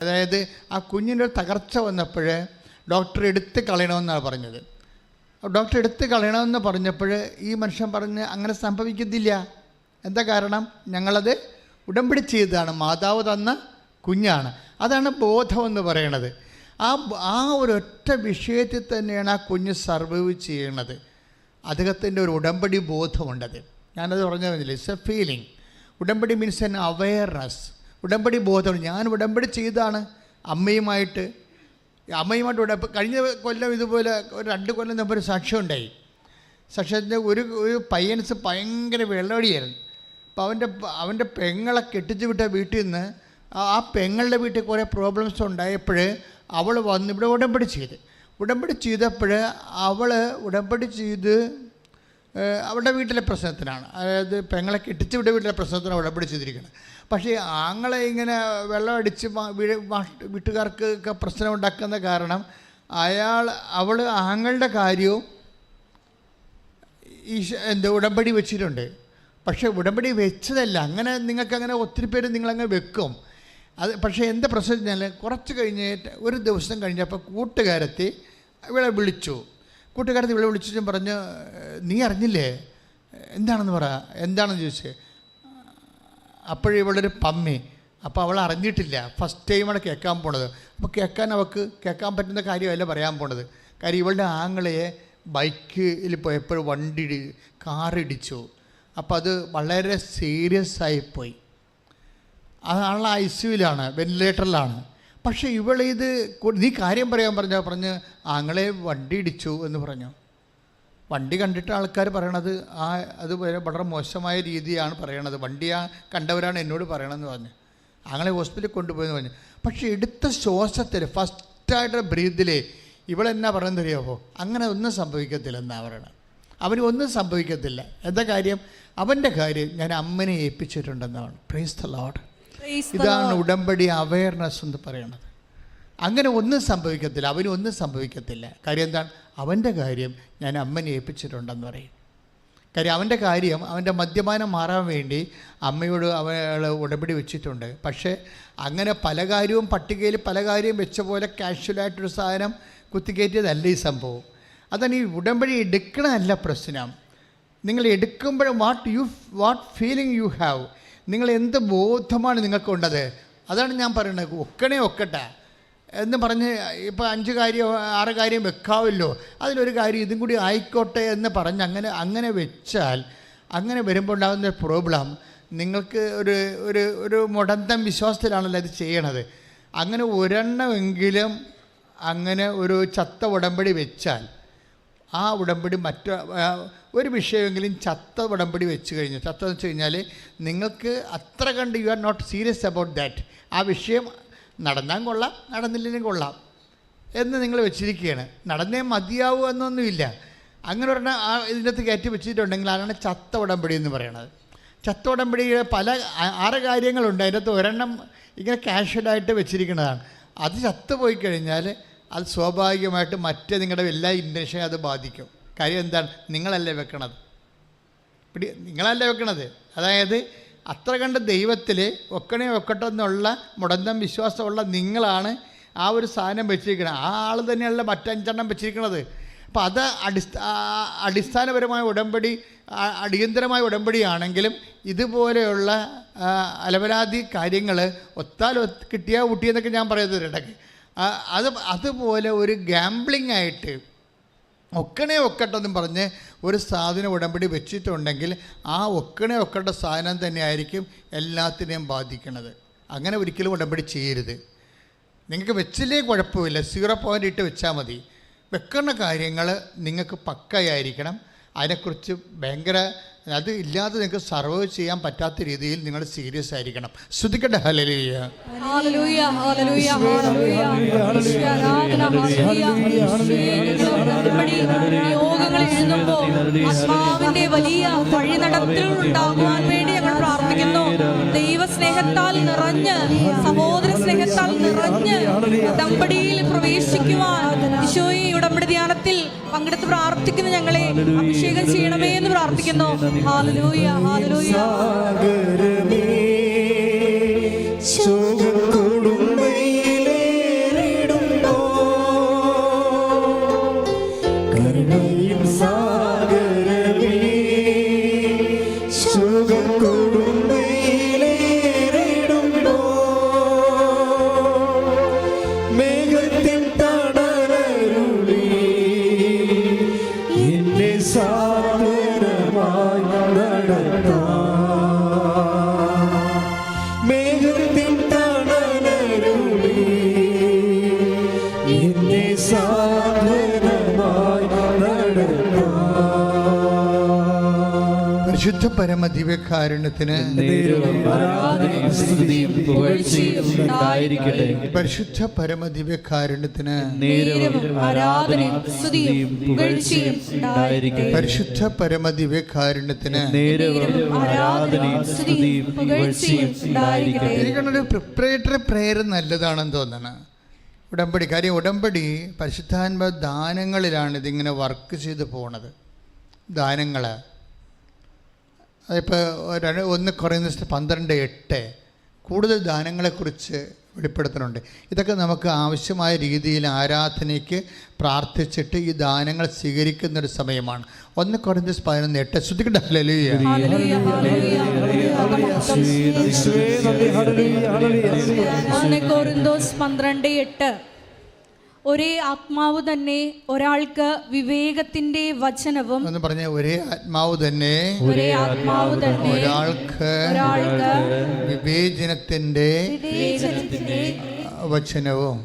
അതായത് ആ കുഞ്ഞിൻ്റെ ഒരു തകർച്ച വന്നപ്പോൾ ഡോക്ടർ എടുത്ത് കളയണമെന്നാണ് പറഞ്ഞത്. ഡോക്ടർ എടുത്ത് കളയണമെന്ന് പറഞ്ഞപ്പോൾ ഈ മനുഷ്യൻ പറഞ്ഞ് അങ്ങനെ സംഭവിക്കത്തില്ല. എന്താ കാരണം? ഞങ്ങളത് ഉടമ്പടി ചെയ്തതാണ്, മാതാവ് തന്ന കുഞ്ഞാണ്. അതാണ് ബോധമെന്ന് പറയണത്. ആ ഒരൊറ്റ വിഷയത്തിൽ തന്നെയാണ് ആ കുഞ്ഞ് സർവൈവ് ചെയ്യണത്. അദ്ദേഹത്തിൻ്റെ ഒരു ഉടമ്പടി ബോധമുണ്ടത്. ഞാനത് പറഞ്ഞില്ല, ഇറ്റ്സ് എ ഫീലിംഗ്. ഉടമ്പടി മീൻസ് എൻ അവെയർനെസ്. ഉടമ്പടി ബോധം. ഞാൻ ഉടമ്പടി ചെയ്താണ് അമ്മയുമായിട്ട് കഴിഞ്ഞ കൊല്ലം ഇതുപോലെ 2 കൊല്ലം മുമ്പ് ഒരു സാക്ഷ്യം ഉണ്ടായി. സാക്ഷ്യത്തിൻ്റെ ഒരു പയ്യൻസ് ഭയങ്കര വെള്ളമടിയായിരുന്നു. അപ്പോൾ അവൻ്റെ പെങ്ങളെ കെട്ടിച്ച് വിട്ട വീട്ടിൽ നിന്ന് ആ പെങ്ങളുടെ വീട്ടിൽ കുറേ പ്രോബ്ലംസ് ഉണ്ടായപ്പോൾ അവൾ വന്ന് ഇവിടെ ഉടമ്പടി ചെയ്തപ്പോൾ ഉടമ്പടി ചെയ്ത് അവളുടെ വീട്ടിലെ പ്രശ്നത്തിനാണ്, അതായത് പെങ്ങളെ കെട്ടിച്ച് വിട്ട വീട്ടിലെ പ്രശ്നത്തിനാണ് ഉടമ്പടി ചെയ്തിരിക്കുന്നത്. പക്ഷേ ആങ്ങളെ ഇങ്ങനെ വെള്ളം അടിച്ച് വീട്ടുകാർക്ക് പ്രശ്നം ഉണ്ടാക്കുന്ന കാരണം അവൾ ആങ്ങളുടെ കാര്യവും ഉടമ്പടി വെച്ചിട്ടുണ്ട്. പക്ഷേ ഉടമ്പടി വെച്ചതല്ല. അങ്ങനെ നിങ്ങൾക്കങ്ങനെ ഒത്തിരി പേര് നിങ്ങളങ്ങ് വെക്കും. പക്ഷേ എന്താ പ്രശ്നം വെച്ചാൽ കുറച്ച് കഴിഞ്ഞിട്ട് ഒരു ദിവസം കഴിഞ്ഞപ്പോൾ കൂട്ടുകാരത്തി ഇവളെ വിളിച്ചു. ഇവളെ വിളിച്ചും പറഞ്ഞ്, നീ അറിഞ്ഞില്ലേ, എന്താണെന്ന് പറ, എന്താണെന്ന് ചോദിച്ചേ. അപ്പോഴിവളൊരു പമ്മി. അപ്പോൾ അവൾ അറിഞ്ഞിട്ടില്ല, ഫസ്റ്റ് ടൈമാണ് കേൾക്കാൻ പോണത്. അപ്പോൾ അവൾക്ക് കേൾക്കാൻ പറ്റുന്ന കാര്യമല്ല പറയാൻ പോണത്. കാര്യം ഇവളുടെ ആങ്ങളയെ ബൈക്കിൽ പോയപ്പോൾ കാറിടിച്ചു. അപ്പോൾ അത് വളരെ സീരിയസ് ആയിപ്പോയി. ആൾ ICUവിലാണ്, വെന്റിലേറ്ററിലാണ്. പക്ഷേ ഇവളിത് നീ കാര്യം പറയാൻ പറഞ്ഞ് ആങ്ങളെ വണ്ടി ഇടിച്ചു എന്ന് പറഞ്ഞു. വണ്ടി കണ്ടിട്ട് ആൾക്കാർ പറയണത് അത് വളരെ മോശമായ രീതിയാണ് പറയണത്. കണ്ടവരാണ് എന്നോട് പറയണമെന്ന് പറഞ്ഞു. ആങ്ങളെ ഹോസ്പിറ്റലിൽ കൊണ്ടുപോയെന്ന് പറഞ്ഞു. പക്ഷേ എടുത്ത ശ്വാസത്തിൽ ഫസ്റ്റായിട്ട് ബ്രീതിൽ ഇവളെന്നാ പറയുന്നത് അറിയാമോ? അങ്ങനെ ഒന്നും സംഭവിക്കത്തില്ലെന്നാണ് പറയണത്. അവന് ഒന്നും സംഭവിക്കത്തില്ല. എന്താ കാര്യം? അവൻ്റെ കാര്യം ഞാൻ അമ്മനെ ഏൽപ്പിച്ചിട്ടുണ്ടെന്നാണ്. Praise the Lord. ഇതാണ് ഉടമ്പടി അവെയർനെസ് എന്ന് പറയണത്. അങ്ങനെ ഒന്നും സംഭവിക്കത്തില്ല, അവനൊന്നും സംഭവിക്കത്തില്ല. കാര്യം എന്താണ്? അവൻ്റെ കാര്യം ഞാൻ അമ്മനെ ഏൽപ്പിച്ചിട്ടുണ്ടെന്ന് പറയും. കാര്യം അവൻ്റെ മദ്യപാനം മാറാൻ വേണ്ടി അമ്മയോട് അവൾ ഉടമ്പടി വെച്ചിട്ടുണ്ട്. പക്ഷേ അങ്ങനെ പല കാര്യവും പട്ടികയിൽ പല കാര്യം വെച്ച പോലെ കാഷ്വലായിട്ടൊരു സാധനം കുത്തിക്കയറ്റിയതല്ല ഈ സംഭവം. അതാണ് ഈ ഉടമ്പടി എടുക്കണമല്ല പ്രശ്നം. നിങ്ങൾ എടുക്കുമ്പോഴും വാട്ട് ഫീലിംഗ് യു ഹാവ്, നിങ്ങൾ എന്ത് ബോധമാണ് നിങ്ങൾക്കുള്ളത്, അതാണ് ഞാൻ പറയുന്നത്. ഒക്കട്ടെ എന്ന് പറഞ്ഞ് ഇപ്പോൾ 5 കാര്യം 6 കാര്യം വെക്കാമല്ലോ, അതിലൊരു കാര്യം ഇതും കൂടി ആയിക്കോട്ടെ എന്ന് പറഞ്ഞ് അങ്ങനെ വെച്ചാൽ അങ്ങനെ വരുമ്പോൾ ഉണ്ടാകുന്ന പ്രോബ്ലം, നിങ്ങൾക്ക് ഒരു മുടന്തം വിശ്വാസത്തിലാണല്ലോ അത് ചെയ്യണത്. അങ്ങനെ ഒരെണ്ണമെങ്കിലും അങ്ങനെ ഒരു ചത്ത ഉടമ്പടി വെച്ചാൽ ആ ഉടമ്പടി ഒരു വിഷയമെങ്കിലും ചത്ത ഉടമ്പടി വെച്ച് ചത്തതെന്ന് വെച്ച് കഴിഞ്ഞാൽ നിങ്ങൾക്ക് അത്ര കണ്ട് you are not serious about that. ആ വിഷയം നടന്നാൽ കൊള്ളാം, നടന്നില്ലെങ്കിലും കൊള്ളാം എന്ന് നിങ്ങൾ വെച്ചിരിക്കുകയാണ്. നടന്നേ മതിയാവൂ എന്നൊന്നുമില്ല. അങ്ങനെ പറഞ്ഞാൽ ഇതിനകത്ത് കയറ്റി വെച്ചിട്ടുണ്ടെങ്കിൽ അതാണ് ചത്ത ഉടമ്പടി എന്ന് പറയുന്നത്. ചത്ത ഉടമ്പടിയുടെ 6 കാര്യങ്ങളുണ്ട്. അതിനകത്ത് ഒരെണ്ണം ഇങ്ങനെ കാഷ്വലായിട്ട് വെച്ചിരിക്കുന്നതാണ്. അത് ചത്തുപോയി കഴിഞ്ഞാൽ അത് സ്വാഭാവികമായിട്ട് നിങ്ങളുടെ എല്ലാ ഇൻറ്റൻഷനും അത് ബാധിക്കും. കാര്യം എന്താണ്? നിങ്ങളല്ലേ വെക്കണത്. അതായത് അത്ര കണ്ട് ദൈവത്തിൽ ഒക്കട്ടെ എന്നുള്ള മുടന്തം വിശ്വാസമുള്ള നിങ്ങളാണ് ആ ഒരു സാധനം വെച്ചിരിക്കുന്നത്. ആ ആൾ തന്നെയല്ല മറ്റ്5 വെച്ചിരിക്കുന്നത്. അപ്പോൾ അത് അടിസ്ഥാനപരമായ ഉടമ്പടി, അടിയന്തരമായ ഉടമ്പടിയാണെങ്കിലും ഇതുപോലെയുള്ള അലവലാതി കാര്യങ്ങൾ കിട്ടിയാൽ ഊട്ടിയെന്നൊക്കെ ഞാൻ പറയുന്നത് ഇടയ്ക്ക്. അതുപോലെ ഒരു ഗാംബ്ലിംഗ് ആയിട്ട് ഒക്കട്ടെന്നും പറഞ്ഞ് ഒരു സാധനം ഉടമ്പടി വെച്ചിട്ടുണ്ടെങ്കിൽ ആ ഒക്കട്ടെ സാധനം തന്നെയായിരിക്കും എല്ലാത്തിനെയും ബാധിക്കുന്നത്. അങ്ങനെ ഒരിക്കലും ഉടമ്പടി ചെയ്യരുത്. നിങ്ങൾക്ക് വെച്ചില്ലേ കുഴപ്പമില്ല, 0 വെച്ചാൽ മതി. വെക്കുന്ന കാര്യങ്ങൾ നിങ്ങൾക്ക് പക്കയായിരിക്കണം. അതിനെക്കുറിച്ച് അത് ഇല്ലാതെ നിങ്ങൾക്ക് സർവൈവ് ചെയ്യാൻ പറ്റാത്ത രീതിയിൽ നിങ്ങൾ സീരിയസ് ആയിരിക്കണം. ശ്രദ്ധിക്കട്ടെ. ഹല്ലേലൂയ, ഹല്ലേലൂയ, ഹല്ലേലൂയ, യോഗങ്ങൾ എഴുതുമ്പോൾ ആത്മാവിന്റെ വലിയ വഴിനടത്തലുകൾ ഉണ്ടാകുവാൻ വേണ്ടി ഞങ്ങൾ പ്രാർത്ഥിക്കുന്നു. ദൈവസ്നേഹത്താൽ നിറഞ്ഞ്, സഹോദര സ്നേഹത്താൽ നിറഞ്ഞ് ഉടമ്പടിയിൽ പ്രവേശിക്കുവാൻ ഈശോയെ ഉടമ്പടി ധ്യാനത്തിൽ പങ്കെടുത്ത് പ്രാർത്ഥിക്കുന്ന ഞങ്ങളെ അഭിഷേകം ചെയ്യണമേ എന്ന് പ്രാർത്ഥിക്കുന്നു. Hallelujah, hallelujah. പരിശുദ്ധ പരമ ദിവ്യകാരുണ്യത്തിന് പരിശുദ്ധ പരമ ദിവ്യകാരുണ്യത്തിന് പരിശുദ്ധ പരമ ദിവ്യകാരുണ്യത്തിന് എനിക്കൊരു പ്രിപ്പറേറ്ററി പ്രെയർ നല്ലതാണെന്ന് തോന്നണം. ഉടമ്പടി കാര്യം, ഉടമ്പടി പരിശുദ്ധാത്മ ദാനങ്ങളിലാണ് ഇതിങ്ങനെ വർക്ക് ചെയ്ത് പോണത്. ദാനങ്ങൾ അതിപ്പോൾ 1 കൊറിന്തോസ് 12:8 കൂടുതൽ ദാനങ്ങളെക്കുറിച്ച് വെളിപ്പെടുത്തുന്നുണ്ട്. ഇതൊക്കെ നമുക്ക് ആവശ്യമായ രീതിയിൽ ആരാധനയ്ക്ക് പ്രാർത്ഥിച്ചിട്ട് ഈ ദാനങ്ങൾ സ്വീകരിക്കുന്നൊരു സമയമാണ്. 1 കൊറിന്തോസ് 11:8 ശ്രദ്ധിക്കട്ടെ. ഹല്ലേലൂയ. 1 കൊറിന്തോസ് 12:8 ഒരേ ആത്മാവ് തന്നെ ഒരാൾക്ക് വിവേകത്തിന്റെ വചനവും എന്ന് പറഞ്ഞ ഒരേ ആത്മാവ് തന്നെ ഒരാൾക്ക് വിവേചനത്തിന്റെ വചനവും.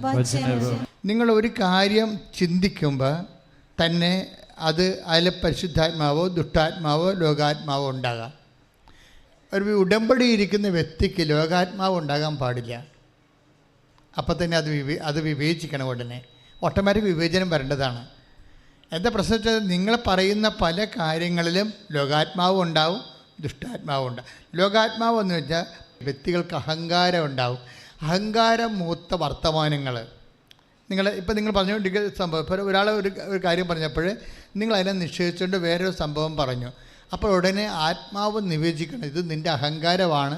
നിങ്ങൾ ഒരു കാര്യം ചിന്തിക്കുമ്പോൾ തന്നെ അതിൽ പരിശുദ്ധാത്മാവോ ദുഷ്ടാത്മാവോ ലോകാത്മാവോ ഉണ്ടാകാം. ഒരു ഉടമ്പടി ഇരിക്കുന്ന വ്യക്തിക്ക് ലോകാത്മാവ് ഉണ്ടാകാൻ പാടില്ല. അപ്പം തന്നെ അത് വിവേചിക്കണം. ഉടനെ ഓട്ടോമാറ്റിക് വിവേചനം വരേണ്ടതാണ്. എന്താ പ്രശ്നം വെച്ചാൽ നിങ്ങൾ പറയുന്ന പല കാര്യങ്ങളിലും ലോകാത്മാവും ഉണ്ടാവും, ദുഷ്ടാത്മാവും ഉണ്ടാവും. ലോകാത്മാവ് എന്ന് വെച്ചാൽ വ്യക്തികൾക്ക് അഹങ്കാരം ഉണ്ടാവും. അഹങ്കാരം മൂത്ത വർത്തമാനങ്ങൾ നിങ്ങൾ പറഞ്ഞുകൊണ്ടിരിക്കുന്ന സംഭവം. ഇപ്പോൾ ഒരാൾ ഒരു കാര്യം പറഞ്ഞപ്പോൾ നിങ്ങൾ അതിനെ നിഷേധിച്ചുകൊണ്ട് വേറൊരു സംഭവം പറഞ്ഞു. അപ്പോൾ ഉടനെ ആത്മാവ് നിവേദിക്കണം, ഇത് നിൻ്റെ അഹങ്കാരമാണ്,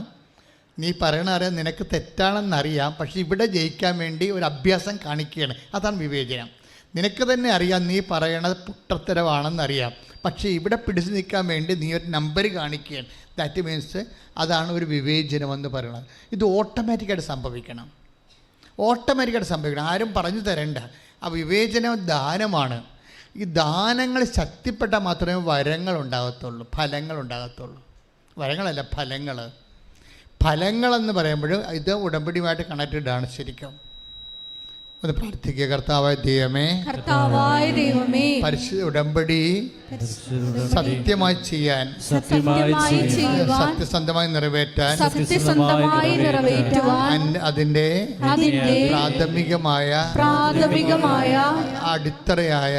നീ പറയണ അറിയാം, നിനക്ക് തെറ്റാണെന്നറിയാം, പക്ഷേ ഇവിടെ ജയിക്കാൻ വേണ്ടി ഒരു അഭ്യാസം കാണിക്കുകയാണ്. അതാണ് വിവേചനം. നിനക്ക് തന്നെ അറിയാം നീ പറയണത് പുട്ടത്തരമാണെന്നറിയാം, പക്ഷേ ഇവിടെ പിടിച്ചു നിൽക്കാൻ വേണ്ടി നീ ഒരു നമ്പർ കാണിക്കുകയാണ്. ദാറ്റ് മീൻസ് അതാണ് ഒരു വിവേചനമെന്ന് പറയുന്നത്. ഇത് ഓട്ടോമാറ്റിക്കായിട്ട് സംഭവിക്കണം. ആരും പറഞ്ഞു തരേണ്ട. ആ വിവേചനം ദാനമാണ്. ഈ ദാനങ്ങൾ ശക്തിപ്പെട്ടാൽ മാത്രമേ ഫലങ്ങൾ ഉണ്ടാകത്തുള്ളൂ. വരങ്ങളല്ല, ഫലങ്ങളെന്ന് പറയുമ്പോഴും ഇത് ഉടമ്പടിയുമായിട്ട് കണക്റ്റഡ് ആണ്. ശരിക്കും ഒന്ന് പ്രാർത്ഥിക്കുക. കർത്താവായ ദൈവമേ, പരിശുദ്ധ ഉടമ്പടി സത്യമായി ചെയ്യാൻ, സത്യസന്ധമായി നിറവേറ്റാൻ അതിൻ്റെ പ്രാഥമികമായ അടിത്തറയായ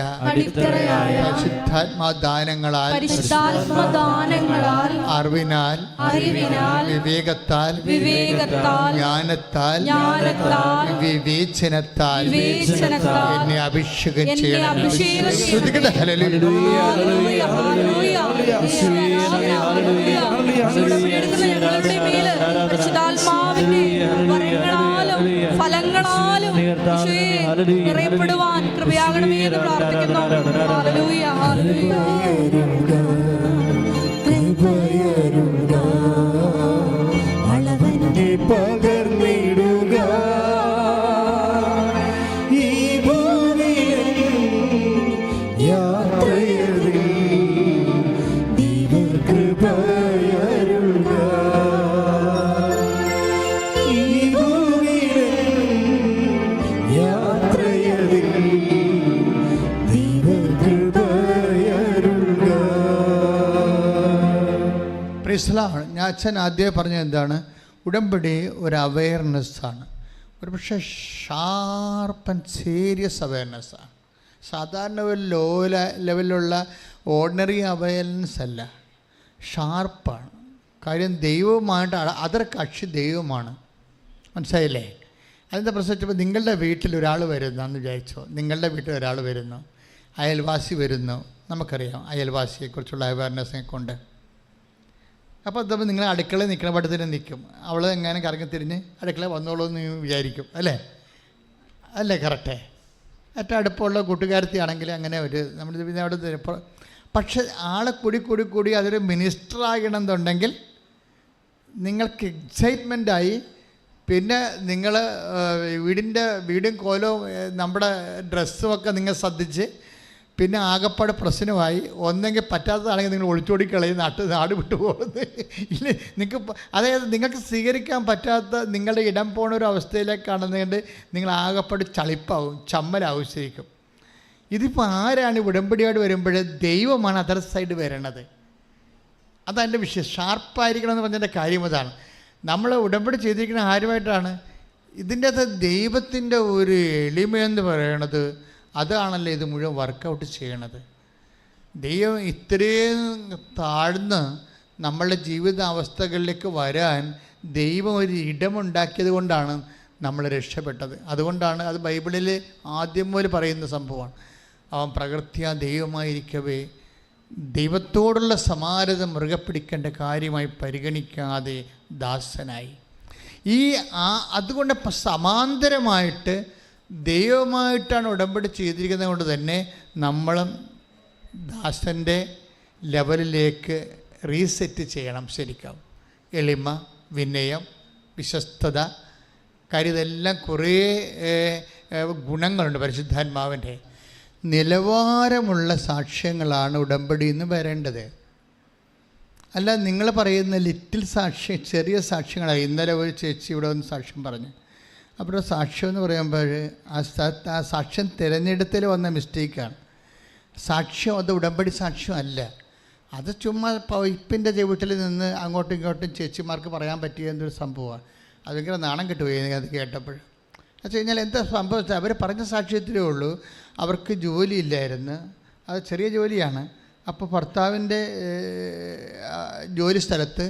പരിശുദ്ധാത്മാ ദാനങ്ങളാൽ, അറിവിനാൽ, വിവേകത്താൽ, ജ്ഞാനത്താൽ, വിവേചനത്താൽ എന്നെ അഭിഷേകം ചെയ്യണം. ഫലങ്ങളാലും നിറയപ്പെടുവാൻ കൃപയാകണമേ എന്ന് പ്രാർത്ഥിക്കുന്നു. Hallelujah, hallelujah. ഞാൻ അച്ഛൻ ആദ്യമേ പറഞ്ഞത് എന്താണ്? ഉടമ്പടി ഒരു അവെയർനെസ്സാണ്. ഒരു പക്ഷേ ഷാർപ്പ് ആൻഡ് സീരിയസ് അവെയർനെസ്സാണ്. സാധാരണ ഒരു ലോ ലെവലിലുള്ള ഓർഡിനറി അവെയർനെസ് അല്ല, ഷാർപ്പാണ്. കാര്യം ദൈവവുമായിട്ട് അതർ കക്ഷി ദൈവമാണ്. മനസ്സിലായില്ലേ? അതിൻ്റെ പ്രശ്നം വെച്ചപ്പോൾ നിങ്ങളുടെ വീട്ടിൽ ഒരാൾ വരുന്നെന്ന് വിചാരിച്ചോ. നിങ്ങളുടെ വീട്ടിൽ ഒരാൾ വരുന്നു, അയൽവാസി വരുന്നു. നമുക്കറിയാം അയൽവാസിയെക്കുറിച്ചുള്ള അവെയർനെസ്സിനെ കൊണ്ട്. അപ്പോൾ അതപ്പോൾ നിങ്ങൾ അടുക്കളയിൽ നിൽക്കുന്ന പട്ടത്തിന് നിൽക്കും. അവൾ എങ്ങനെ കറങ്ങി തിരിഞ്ഞ് അടുക്കളയിൽ വന്നോളൂ എന്ന് വിചാരിക്കും. അല്ലേ കറക്റ്റേ? ഏറ്റവും അടുപ്പമുള്ള കൂട്ടുകാരത്തിയാണെങ്കിൽ അങ്ങനെ ഒരു നമ്മൾ പിന്നെ അവിടെ. പക്ഷെ ആളെ കൂടി അതൊരു മിനിസ്റ്റർ ആകണമെന്നുണ്ടെങ്കിൽ നിങ്ങൾക്ക് എക്സൈറ്റ്മെൻറ്റായി. പിന്നെ നിങ്ങൾ വീടും കോലവും നമ്മുടെ ഡ്രസ്സുമൊക്കെ നിങ്ങൾ ശ്രദ്ധിച്ച് പിന്നെ ആകപ്പാട് പ്രശ്നമായി. ഒന്നെങ്കിൽ പറ്റാത്തതാണെങ്കിൽ നിങ്ങൾ ഒളിച്ചോടിക്കളയും, നാട് വിട്ടു പോകുന്നത്. ഇല്ല, അതായത് നിങ്ങൾക്ക് സ്വീകരിക്കാൻ പറ്റാത്ത നിങ്ങളുടെ ഇടം പോണ ഒരു അവസ്ഥയിലേക്കാണെന്നുകൊണ്ട് നിങ്ങൾ ആകപ്പാട് ചളിപ്പാവും, ചമ്മലാവും. ശരിക്കും ഇതിപ്പോൾ ആരാണ് ഉടമ്പടിയോട് വരുമ്പോൾ? ദൈവമാണ് അതർ സൈഡ് വരണത്. അതെൻ്റെ വിഷയം. ഷാർപ്പായിരിക്കണം എന്ന് പറഞ്ഞതിൻ്റെ കാര്യം അതാണ്. നമ്മൾ ഉടമ്പടി ചെയ്തിരിക്കുന്ന ആരുമായിട്ടാണ്? ഇതിൻ്റെ അകത്ത് ദൈവത്തിൻ്റെ ഒരു എളിമയെന്ന് പറയണത് അതാണല്ലോ ഇത് മുഴുവൻ വർക്കൗട്ട് ചെയ്യണത്. ദൈവം ഇത്രയും താഴ്ന്ന് നമ്മളുടെ ജീവിതാവസ്ഥകളിലേക്ക് വരാൻ ദൈവം ഒരു ഇടമുണ്ടാക്കിയത് കൊണ്ടാണ് നമ്മൾ രക്ഷപ്പെട്ടത്. അതുകൊണ്ടാണ് അത് ബൈബിളിൽ ആദ്യം മുതൽ പറയുന്ന സംഭവമാണ്. അവൻ പ്രകൃത്യാ ദൈവമായിരിക്കവേ ദൈവത്തോടുള്ള സമാനത മുറുകെ പിടിക്കേണ്ട കാര്യമായി പരിഗണിക്കാതെ ദാസനായി. അതുകൊണ്ട് സമാന്തരമായിട്ട് ദൈവമായിട്ടാണ് ഉടമ്പടി ചെയ്തിരിക്കുന്നത് കൊണ്ട് തന്നെ നമ്മളും ദാസൻ്റെ ലെവലിലേക്ക് റീസെറ്റ് ചെയ്യണം. ശരിക്കും എളിമ, വിനയം, വിശ്വസ്തത, കാര്യം ഇതെല്ലാം കുറേ ഗുണങ്ങളുണ്ട്. പരിശുദ്ധാത്മാവിൻ്റെ നിലവാരമുള്ള സാക്ഷ്യങ്ങളാണ് ഉടമ്പടി എന്ന് വരേണ്ടത്. അല്ല നിങ്ങൾ പറയുന്ന ലിറ്റിൽ സാക്ഷ്യം, ചെറിയ സാക്ഷ്യങ്ങളാണ്. ഇന്നലെ ഒരു ചേച്ചി ഇവിടെ ഒന്ന് സാക്ഷ്യം പറഞ്ഞു. അപ്പോൾ സാക്ഷ്യം എന്ന് പറയുമ്പോൾ ആ സാക്ഷ്യം തിരഞ്ഞെടുത്തൽ വന്ന മിസ്റ്റേക്കാണ്. സാക്ഷ്യം അത് ഉടമ്പടി സാക്ഷ്യം അല്ല. അത് ചുമ്മാ പൈപ്പിൻ്റെ ചവിട്ടിൽ നിന്ന് അങ്ങോട്ടും ഇങ്ങോട്ടും ചേച്ചിമാർക്ക് പറയാൻ പറ്റിയ എന്തൊരു സംഭവമാണ്. അതിങ്ങനെ നാണം കിട്ടുപോയി അത് കേട്ടപ്പോൾ. എന്ന് വെച്ച് കഴിഞ്ഞാൽ എന്താ സംഭവിച്ചത്? അവർ പറഞ്ഞ സാക്ഷ്യത്തിലേ ഉള്ളൂ. അവർക്ക് ജോലിയില്ലായിരുന്നു, അത് ചെറിയ ജോലിയാണ്. അപ്പോൾ ഭർത്താവിൻ്റെ ജോലി സ്ഥലത്ത്